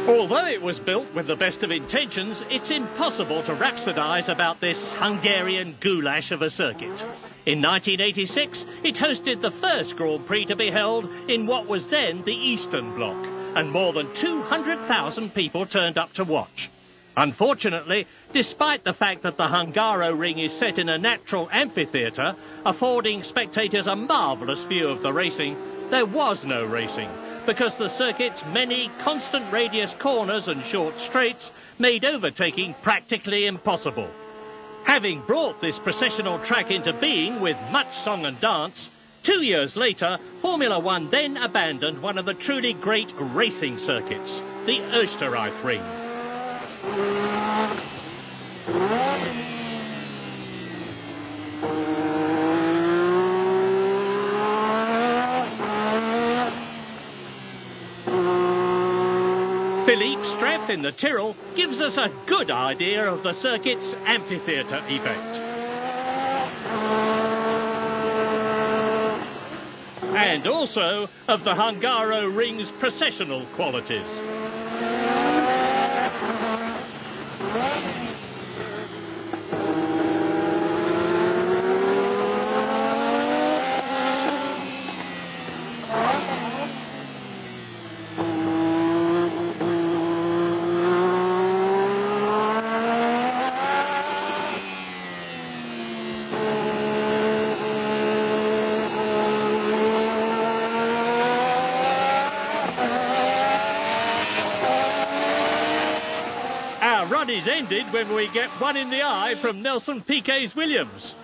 Although it was built with the best of intentions, it's impossible to rhapsodise about this Hungarian goulash of a circuit. In 1986, it hosted the first Grand Prix to be held in what was then the Eastern Bloc, and more than 200,000 people turned up to watch. Unfortunately, despite the fact that the Hungaroring is set in a natural amphitheatre, affording spectators a marvellous view of the racing, there was no racing, because the circuit's many constant radius corners and short straights made overtaking practically impossible. Having brought this processional track into being with much song and dance, 2 years later, Formula One then abandoned one of the truly great racing circuits, the Österreichring. Philippe Streff in the Tyrrell gives us a good idea of the circuit's amphitheatre effect. And also of the Hungaroring's processional qualities. Run is ended when we get one in the eye from Nelson Piquet's Williams.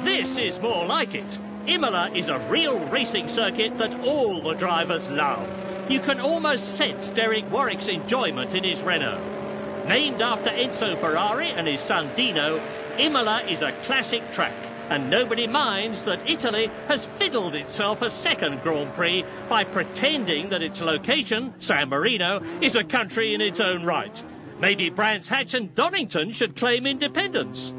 This is more like it. Imola is a real racing circuit that all the drivers love. You can almost sense Derek Warwick's enjoyment in his Renault. Named after Enzo Ferrari and his son Dino, Imola is a classic track, and nobody minds that Italy has fiddled itself a second Grand Prix by pretending that its location, San Marino, is a country in its own right. Maybe Brands Hatch and Donington should claim independence.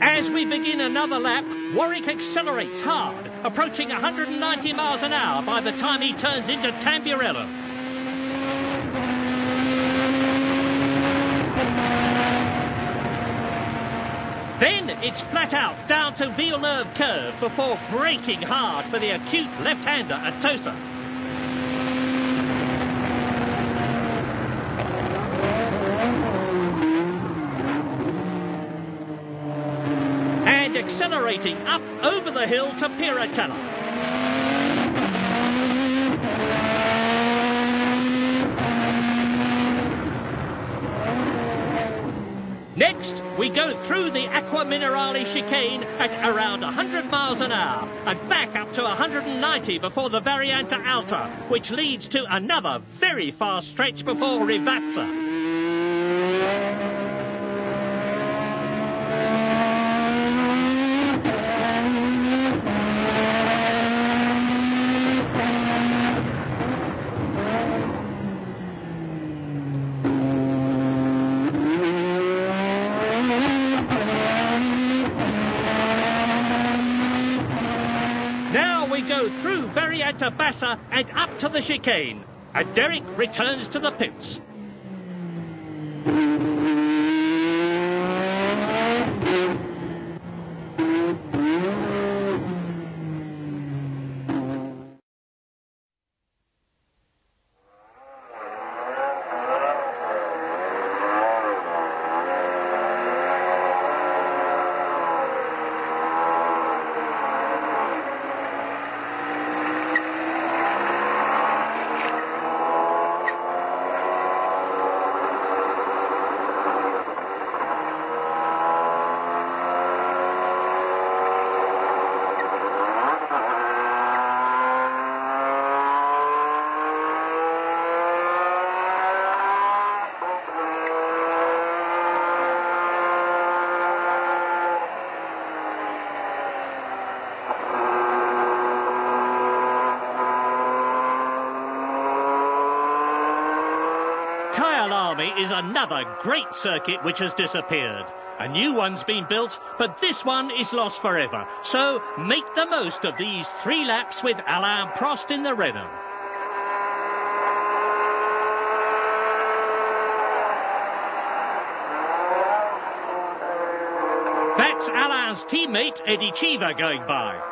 As we begin another lap, Warwick accelerates hard, approaching 190 miles an hour by the time he turns into Tamburello. Then it's flat out down to Villeneuve Curve before braking hard for the acute left-hander at Tosa. Accelerating up over the hill to Piratella. Next, we go through the Acqua Minerale chicane at around 100 miles an hour and back up to 190 before the Variante Alta, which leads to another very fast stretch before Rivazza. Go through Variante Bassa and up to the chicane, and Derek returns to the pits. Is another great circuit which has disappeared. A new one's been built, but this one is lost forever. So make the most of these 3 laps with Alain Prost in the Renault. That's Alain's teammate Eddie Cheever going by.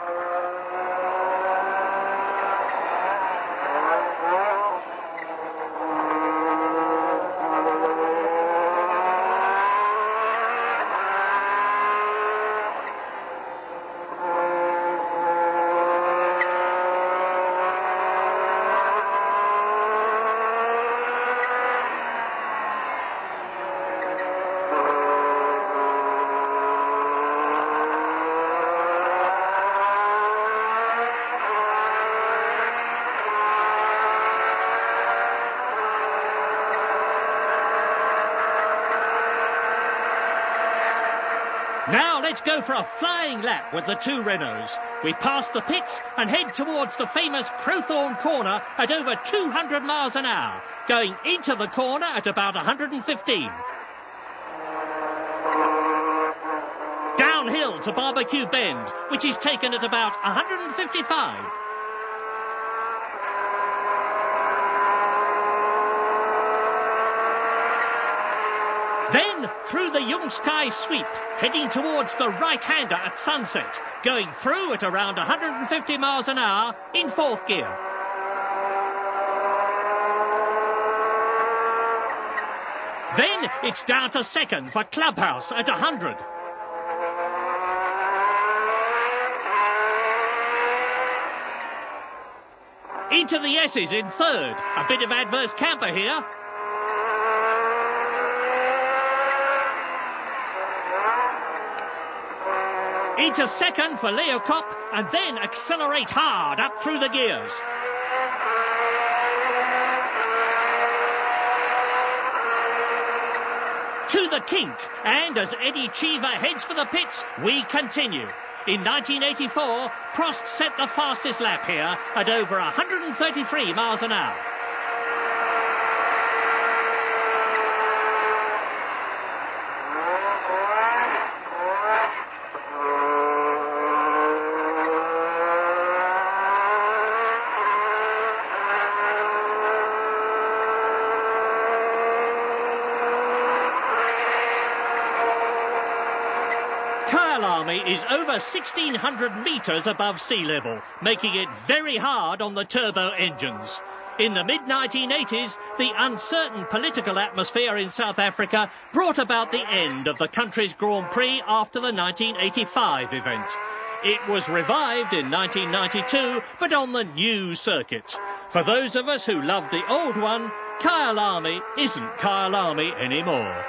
Now let's go for a flying lap with the 2 Renaults. We pass the pits and head towards the famous Crowthorne corner at over 200 miles an hour, going into the corner at about 115. Downhill to Barbecue Bend, which is taken at about 155. Then through the Jungskai sweep, heading towards the right-hander at sunset, going through at around 150 miles an hour in 4th gear. Then it's down to 2nd for Clubhouse at 100. Into the S's in 3rd. A bit of adverse camber here. Into 2nd for Leo Kopp, and then accelerate hard up through the gears. To the kink, and as Eddie Cheever heads for the pits, we continue. In 1984, Prost set the fastest lap here at over 133 miles an hour. Is over 1,600 metres above sea level, making it very hard on the turbo engines. In the mid-1980s, the uncertain political atmosphere in South Africa brought about the end of the country's Grand Prix after the 1985 event. It was revived in 1992, but on the new circuit. For those of us who love the old one, Kyalami isn't Kyalami anymore.